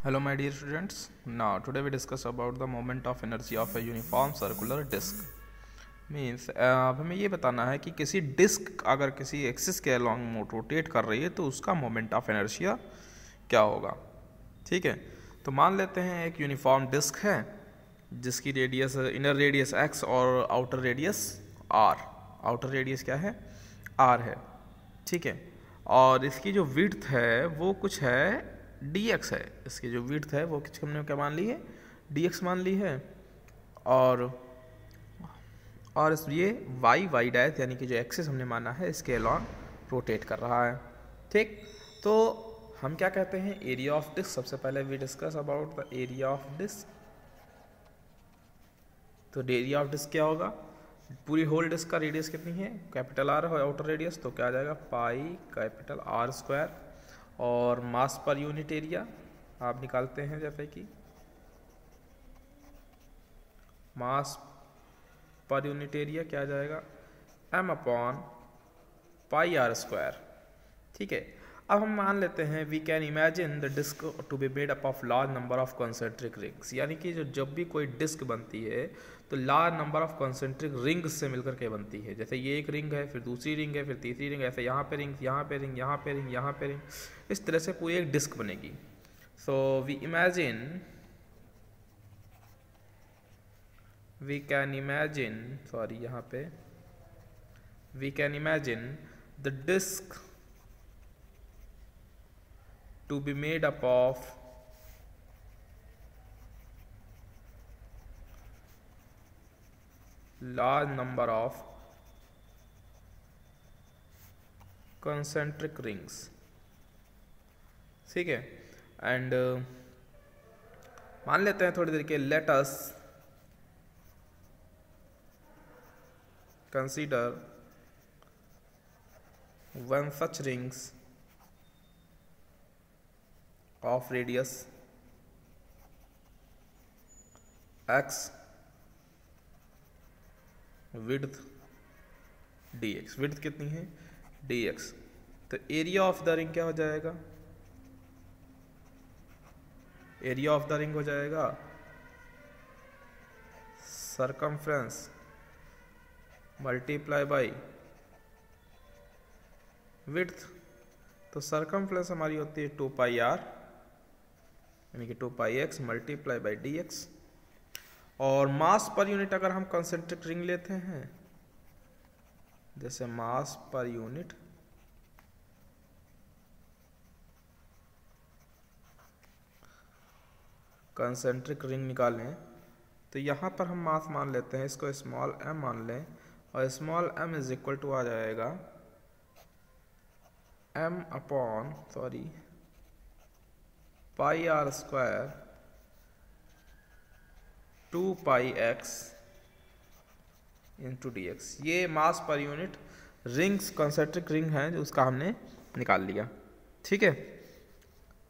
Hello my dear students. Now today we discuss about the moment of energy of a uniform circular disk. Means अब हमें ये बताना है कि किसी डिस्क अगर किसी एक्सिस के अलॉन्ग रोटेट कर रही है तो उसका मोमेंट ऑफ इनर्शिया क्या होगा। ठीक है, तो मान लेते हैं एक यूनिफॉर्म डिस्क है जिसकी रेडियस इनर रेडियस x और outer radius r। Outer radius क्या है? r है। ठीक है, और इसकी जो विड्थ है वो कुछ है dx है। इसकी जो विड्थ है वो कुछ हमने क्या मान ली है? dx मान ली है। और ये y डैश यानी कि जो एक्सिस हमने माना है इसके अलॉन्ग रोटेट कर रहा है। ठीक, तो हम क्या कहते हैं? Area of disc. सबसे पहले we discuss about the area of disc. तो एरिया ऑफ डिस्क क्या होगा? पूरी होल डिस्क का रेडियस कितनी है? कैपिटल आर है आउटर रेडियस, तो क्या आ जाएगा? Pi capital R square. और मास पर यूनिट एरिया आप निकालते हैं, जैसे कि मास पर यूनिट एरिया क्या आ जाएगा? m upon pi R square. ठीक है, अब हम मान लेते हैं we can imagine the disc to be made up of large number of concentric rings. यानी कि जब भी कोई डिस्क बनती है तो large number of concentric rings से मिलकर के बनती है। जैसे ये एक रिंग है, फिर दूसरी रिंग है, फिर तीसरी रिंग, ऐसे यहाँ पे रिंग, यहाँ पे रिंग, यहाँ पे रिंग, यहाँ पे रिंग, इस तरह से पूरी एक डिस्क बनेगी। So we can imagine the disc to be made up of large number of concentric rings। ठीक है, एंड मान लेते हैं थोड़ी देर के let us consider one such rings of radius x width dx। Width कितनी है? dx। तो एरिया ऑफ द रिंग क्या हो जाएगा? एरिया ऑफ द रिंग हो जाएगा सरकमफ्रेंस मल्टीप्लाई बाई विड्थ। तो सरकमफ्रेंस हमारी होती है 2 पाई आर यानी कि 2 pi X multiply by D X. और मास पर यूनिट अगर हम कंसेंट्रिक रिंग लेते हैं, जैसे मास पर यूनिट कंसेंट्रिक रिंग निकालें तो यहाँ पर हम मास मान लेते हैं, इसको स्मॉल m मान लें, और small m is equal to आ जाएगा m upon pi R square 2 pi X into D X. ये mass per unit rings concentric ring है जो उसका हमने निकाल लिया। ठीक है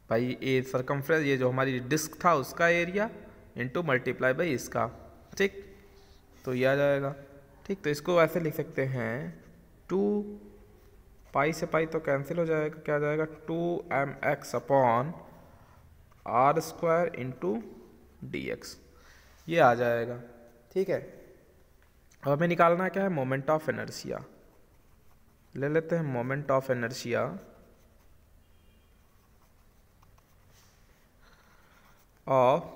भाई, ये सरकमफ्रेंस ये जो हमारी डिस्क था उसका एरिया इंटू मल्टीप्लाई बाई इसका। ठीक, तो ये आ जाएगा। ठीक, तो इसको ऐसे लिख सकते हैं 2 पाई से पाई तो कैंसिल हो जाएगा, क्या आ जाएगा? 2mx upon R square into D X, ये आ जाएगा। ठीक है, अब हमें निकालना क्या है? Moment of inertia. ले लेते हैं moment of inertia of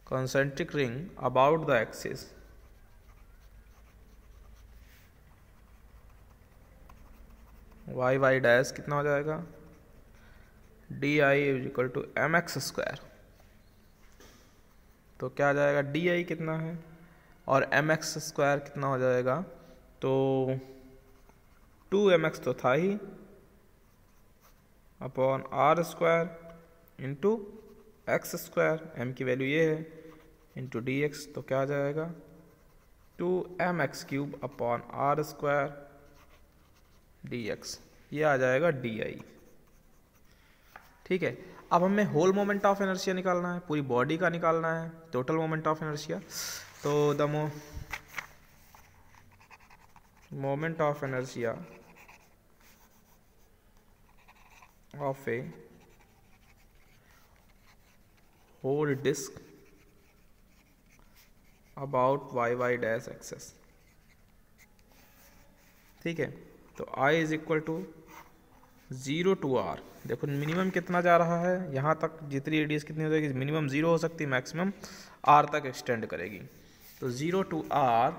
concentric ring about the axis y dash कितना हो जाएगा? D I is equal to M X square. तो क्या आ जाएगा? डी आई कितना है और एम एक्स स्क्वायर कितना हो जाएगा? तो 2mx तो था ही upon R square into X square, M की वैल्यू ये है, इंटू डी एक्स। तो क्या आ जाएगा? 2mx cube upon R square D X, ये आ जाएगा डी आई। ठीक है, अब हमें होल मोमेंट ऑफ इनर्शिया निकालना है, पूरी बॉडी का निकालना है, टोटल मोमेंट ऑफ इनर्शिया। तो the moment of inertia of a whole disk about y dash axis। ठीक है, तो I is equal to 0 to r। देखो मिनिमम कितना जा रहा है, यहाँ तक जितनी रेडियस कितनी हो जाएगी, मिनिमम 0 हो सकती है, मैक्सिमम r तक एक्सटेंड करेगी। तो 0 to r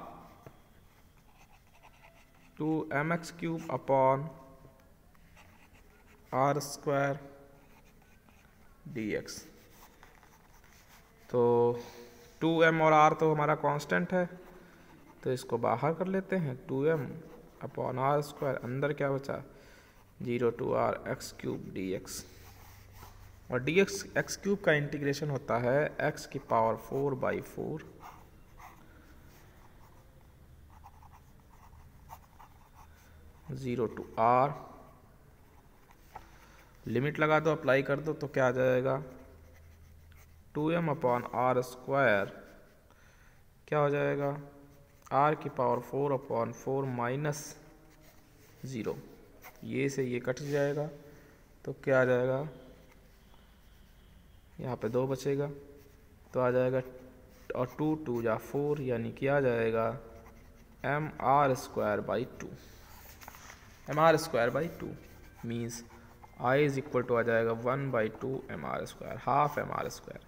two mx cube upon r square dx। तो 2m और r तो हमारा कांस्टेंट है, तो इसको बाहर कर लेते हैं। 2m अपॉन r स्क्वायर, अंदर क्या बचा, 0 to r x cube dx। और dx x क्यूब का इंटीग्रेशन होता है x की पावर 4/4 0 to r। लिमिट लगा दो, अप्लाई कर दो, तो क्या आ जाएगा, 2m अपॉन r स्क्वायर क्या हो जाएगा, r की पावर 4/4 माइनस 0, ये से ये कट जाएगा, तो क्या आ जाएगा, यहाँ पे 2 बचेगा, तो आ जाएगा, और 2 2 जा 4, यानी कि आ जाएगा mr square by 2। mr square by 2 means I is equal to आ जाएगा 1/2 mr square, half mr square.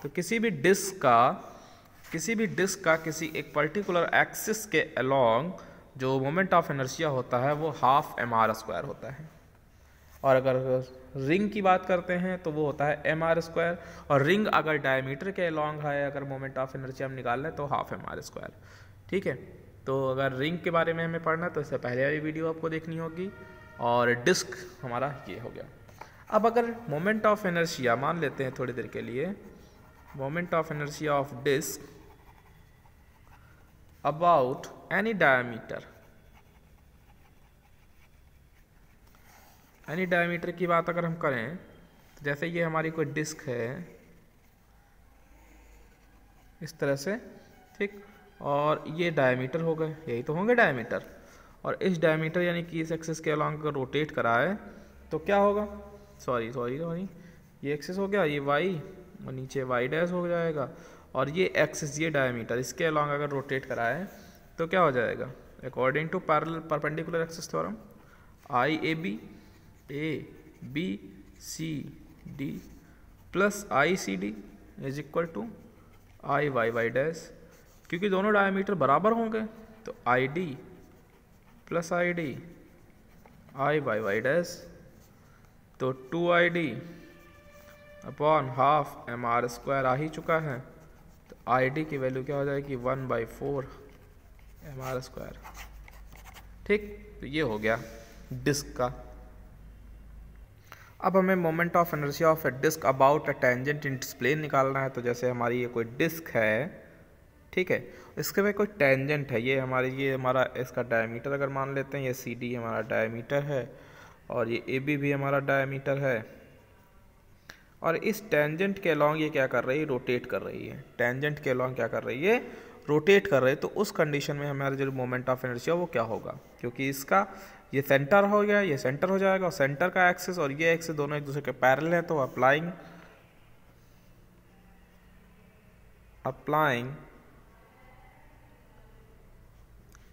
तो किसी भी डिस्क का किसी एक पर्टिकुलर एक्सिस के अलोंग जो मोमेंट ऑफ इनर्शिया होता है वो हाफ mr स्क्वायर होता है। और अगर रिंग की बात करते हैं तो वो होता है mr स्क्वायर, और रिंग अगर डायमीटर के अलोंग है, अगर मोमेंट ऑफ इनर्शिया हम निकाल लें तो हाफ mr स्क्वायर। ठीक है, तो अगर रिंग के बारे में हमें पढ़ना है तो इससे पहले वाली वीडियो आपको देखनी होगी। और डिस्क हमारा ये हो गया। अब अगर मोमेंट ऑफ इनर्शिया मान लेते हैं थोड़ी देर के लिए, moment of inertia of disc about any diameter की बात अगर हम करें, तो जैसे ये हमारी कोई डिस्क है इस तरह से, ठीक, और ये डायमीटर हो गए, यही तो होंगे डायमीटर। और इस डायमीटर यानी कि इस एक्सिस के अलॉन्ग अगर रोटेट कराए तो क्या होगा, सॉरी ये एक्सिस हो गया, ये वाई और नीचे वाई डैश हो जाएगा, और ये एक्सिस, ये डायमीटर, इसके अलॉन्ग अगर रोटेट कराए तो क्या हो जाएगा, according to perpendicular axis theorem, I A B C D plus I C D is equal to I Y dash. क्योंकि दोनों डायमीटर बराबर होंगे तो I D plus I D I Y dash, तो 2ID upon half mr square आ ही चुका है, तो ID की वैल्यू क्या हो जाएगी, 1/4 mr स्क्वायर। ठीक, तो ये हो गया डिस्क का। अब हमें moment of inertia of a disc about a tangent in its plane निकालना है। तो जैसे हमारी ये कोई डिस्क है, ठीक है, इसके में कोई टेंजेंट है, ये हमारा इसका डायमीटर अगर मान लेते हैं, ये CD हमारा डायमीटर है और ये AB भी हमारा डायमीटर है, और इस टेंजेंट के अलॉन्ग ये क्या कर रही है, रोटेट कर रही है। टेंजेंट के अलॉन्ग क्या कर रही है, रोटेट कर रही है। तो उस कंडीशन में हमारा जो मोमेंट ऑफ इनर्शिया वो क्या होगा, क्योंकि इसका ये सेंटर हो गया, ये सेंटर हो जाएगा, और सेंटर का एक्सिस और ये एक्सिस दोनों एक दूसरे के पैरेलल है, तो applying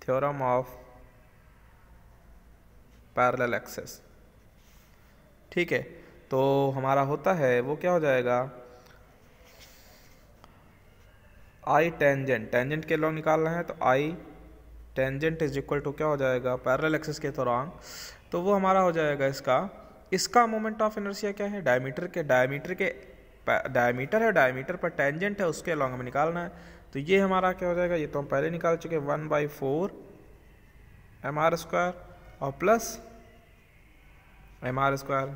theorem of parallel axis. ठीक है, तो हमारा होता है वो क्या हो जाएगा, आई टेंजेंट के लॉन्ग निकालना है, तो आई टेंजेंट इज इक्वल टू क्या हो जाएगा, पैरेलल एक्सिस के दौरान, तो वो हमारा हो जाएगा इसका मोमेंट ऑफ इनर्शिया क्या है, डायमीटर है, डायमीटर पर टेंजेंट है, उसके अलॉन्ग हमें निकालना है। तो ये हमारा क्या हो जाएगा, ये तो हम पहले निकाल चुके हैं, 1/4 mr स्क्वायर और प्लस mr स्क्वायर,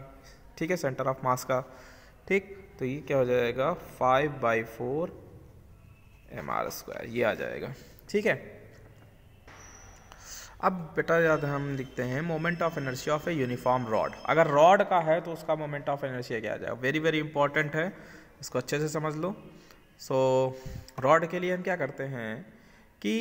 ठीक है, सेंटर ऑफ मास का। ठीक, तो ये क्या हो जाएगा, 5/4 mr स्क्वायर, ये आ जाएगा। ठीक है, अब बेटा याद हम लिखते हैं moment of inertia of a uniform rod. अगर रॉड का है तो उसका मोमेंट ऑफ इनर्शिया क्या आ जाएगा, वेरी वेरी इंपॉर्टेंट है, इसको अच्छे से समझ लो। रॉड के लिए हम क्या करते हैं कि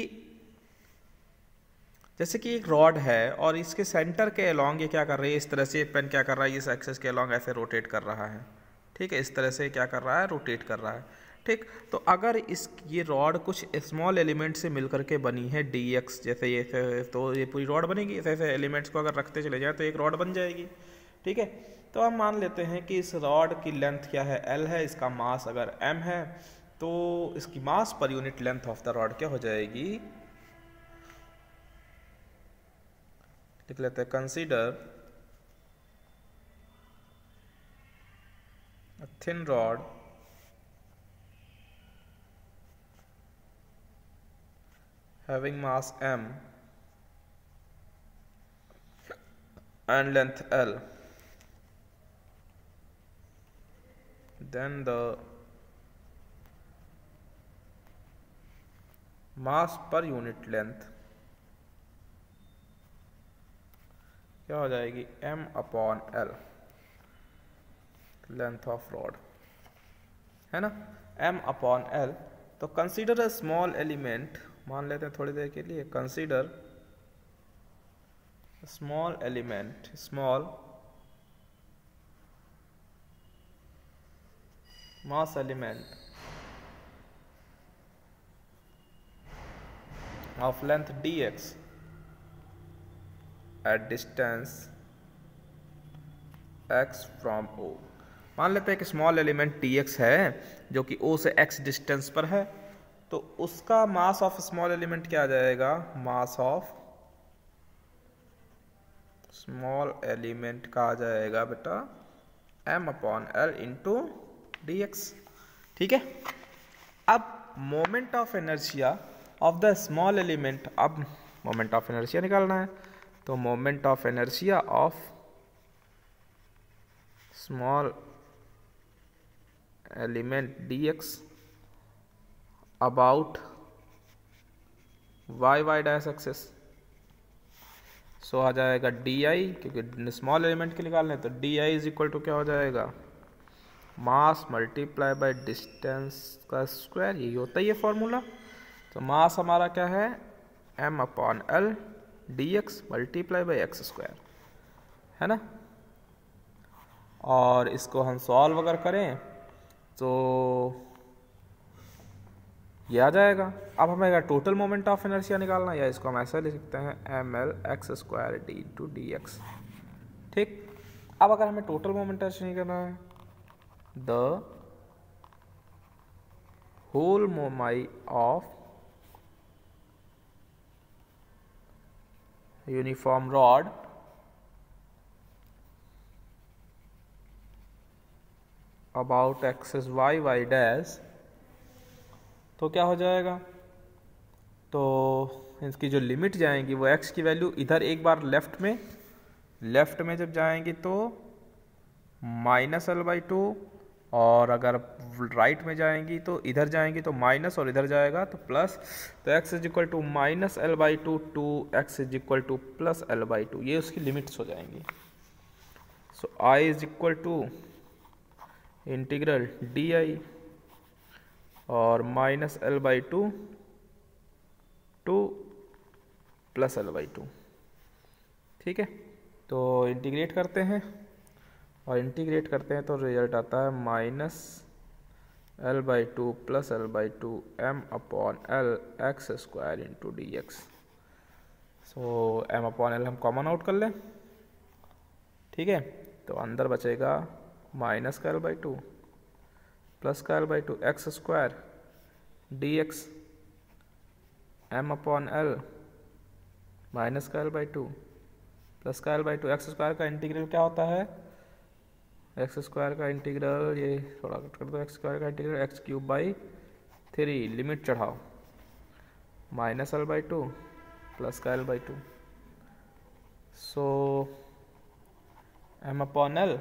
जैसे कि एक रॉड है और इसके सेंटर के अलोंग ये क्या कर रही है, इस तरह से पेन क्या कर रहा है, इस एक्सिस के अलोंग ऐसे रोटेट कर रहा है, ठीक है, इस तरह से क्या कर रहा है, रोटेट कर रहा है, ठीक। तो अगर इस ये रॉड कुछ स्मॉल एलिमेंट से मिलकर के बनी है dx, जैसे ये तो ये पूरी रॉड बनेगी, ऐसे ऐसे एलिमेंट्स को अगर रखते चले जाए तो एक रॉड बन जाएगी, ठीक है। तो हम मान लेते हैं कि इस रॉड की लेंथ क्या है, l है, इसका मास अगर m है, तो इसकी mass per unit length of the rod क्या हो जाएगी, लिख लेते हैं, consider a thin rod having mass m and length l, then the mass per unit length क्या हो जाएगी, m upon l, length of rod है ना, m अपॉन l। तो कंसीडर अ स्मॉल एलिमेंट, मान लेते हैं थोड़ी देर के लिए, consider small element, small mass element of length dx at distance x from O। मान लेते हैं कि स्मॉल एलिमेंट dx है जो कि O से x डिस्टेंस पर है, तो उसका मास ऑफ स्मॉल एलिमेंट क्या आ जाएगा, मास ऑफ स्मॉल एलिमेंट का आ जाएगा बेटा m upon l into D X, ठीक है। अब moment of inertia of the small element, अब मोमेंट ऑफ इनर्शिया निकालना है, तो moment of inertia of small element dx about y dash axis, so आ जाएगा डी आई, क्योंकि स्मॉल एलिमेंट के निकालना है, तो D I is equal to क्या हो जाएगा, मास मल्टीप्लाई बाय डिस्टेंस का स्क्वायर, यही होता है ये फॉर्मूला। तो मास हमारा क्या है, m upon l D x multiply by x square, है ना। और इसको हम सॉल्व अगर करें तो ये आ जाएगा। अब हमें अगर टोटल मोमेंट ऑफ इनर्शिया निकालना, या इसको हम ऐसा लिख सकते हैं M L x square D to D X, ठीक। अब अगर हमें टोटल मोमेंट इनर्शिया निकालना है, the whole moment of uniform rod about axis Y Y dash, तो क्या हो जाएगा, तो इसकी जो लिमिट जाएंगी वो x की वैल्यू इधर एक बार लेफ्ट में जब जाएंगी तो माइनस एल बाई टू, और अगर राइट में जाएंगी तो इधर जाएंगी तो माइनस, और इधर जाएगा तो प्लस, तो x is equal to minus L by two to X is equal to plus L by two, ये उसकी लिमिट्स हो जाएंगी। So I is equal to integral D I और minus L by two to plus L by two, ठीक है। तो integrate करते हैं, और इंटीग्रेट करते हैं तो रिजल्ट आता है minus L by two plus L by two M upon L x square into D x. So M upon L हम कॉमन आउट कर लें, ठीक है। तो अंदर बचेगा माइनस का एल बाई टू प्लस का L by two x square D x M upon L minus का एल बाई टू प्लस का L by two, x square का इंटीग्रल क्या होता है, एक्स स्क्वायर का इंटीग्रल, ये थोड़ा कट कर दो, एक्स स्क्वायर का integral X cube by three, limit चढ़ाओ, minus L by two plus का L by two, so M upon L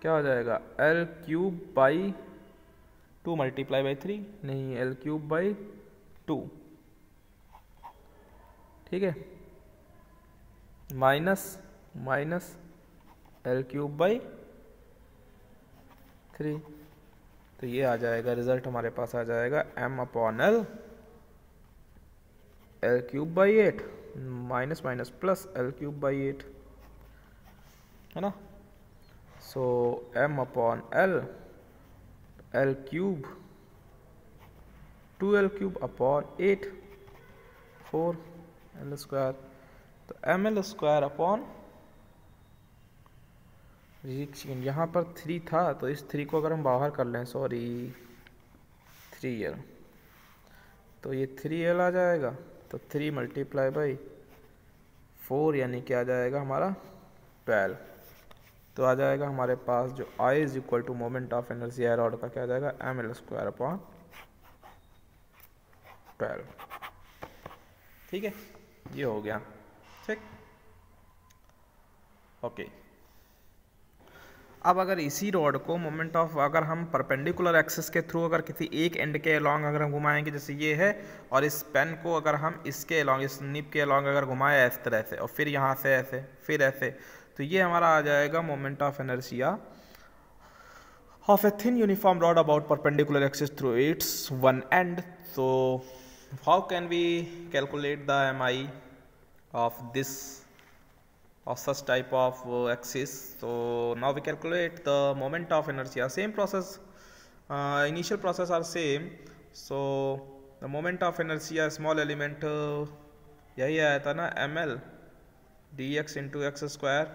क्या हो जाएगा, L cube by two multiply by three, नहीं एल क्यूब बाई टू, ठीक है, minus L cube by three, तो ये आ जाएगा रिजल्ट हमारे पास आ जाएगा M upon L L cube by eight minus minus plus L cube by 8 है ना। सो m upon L, L cube 2l cube upon 8 4 L square, तो एम एल स्क्वायर अपॉन, यहाँ पर 3 था तो इस 3 को अगर हम बाहर कर लें, सॉरी 3l, तो ये 3l आ जाएगा, तो 3 मल्टीप्लाई बाई 4 यानी कि आ जाएगा हमारा 12। तो आ जाएगा हमारे पास जो I is equal to moment of inertia rod का क्या आ जाएगा, एम एल स्क्वायर अपॉन 12। ठीक है, ये हो गया। ठीक, ओके। अब अगर इसी रॉड को मोमेंट ऑफ, अगर हम परपेंडिकुलर एक्सिस के थ्रू अगर किसी एक एंड के अलॉन्ग अगर हम घुमाएंगे, जैसे ये है, और इस पेन को अगर हम इसके अलॉन्ग, इस निब के अलॉन्ग अगर घुमाए इस तरह से, और फिर यहाँ से ऐसे, फिर ऐसे, तो ये हमारा आ जाएगा moment of inertia of a thin uniform rod about perpendicular axis through it's one and. So how can we calculate the MI of this, of such type of axis? So now we calculate the moment of inertia. Same process, initial process are same. So the moment of inertia, small element, यही आया था ना, ml dx into x square,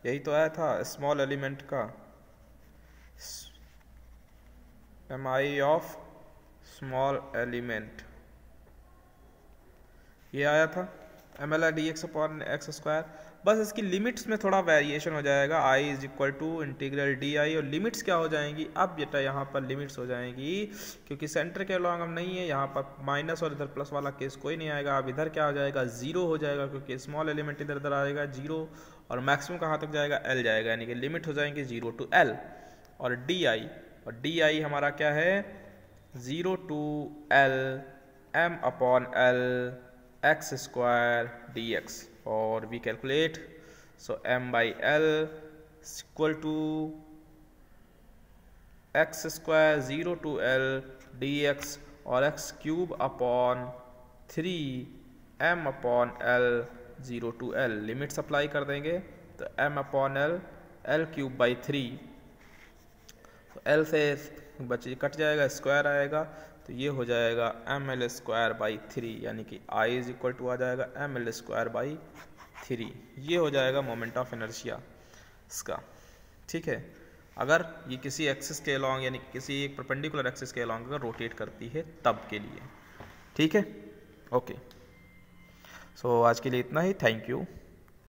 यही तो आया था small element का, MI of small element, ये आया था M L D x upon x square. बस इसकी लिमिट्स में थोड़ा वेरिएशन हो जाएगा, I is equal to integral D I, और लिमिट्स क्या हो जाएंगी, अब बेटा यहाँ पर लिमिट्स हो जाएंगी, क्योंकि सेंटर के अलॉन्ग हम नहीं है, यहाँ पर माइनस और इधर प्लस वाला केस कोई नहीं आएगा। अब इधर क्या हो जाएगा, जीरो हो जाएगा, क्योंकि स्मॉल एलिमेंट इधर इधर आएगा जीरो, और मैक्सिमम कहाँ तक जाएगा, एल जाएगा, यानी कि लिमिट हो जाएंगे 0 टू एल। और डी आई हमारा क्या है, 0 to L M upon L x square D X, और we calculate, so M by L equal to x square 0 to L D X, और X cube upon 3 M upon L 0 to L. Limits apply कर देंगे, तो M upon L, L cube by 3, तो L से बचे cut जाएगा, square आएगा, तो ये हो जाएगा एम एल स्क्वायर बाई 3, यानी कि I इज इक्वल टू आ जाएगा एम एल स्क्वायर बाई 3। ये हो जाएगा मोमेंट ऑफ इनर्शिया इसका। ठीक है, अगर ये किसी एक्सिस के अलॉन्ग, यानी कि किसी एक परपेंडिकुलर एक्सिस के अलॉन्ग अगर रोटेट करती है तब के लिए। ठीक है, ओके। सो आज के लिए इतना ही, थैंक यू।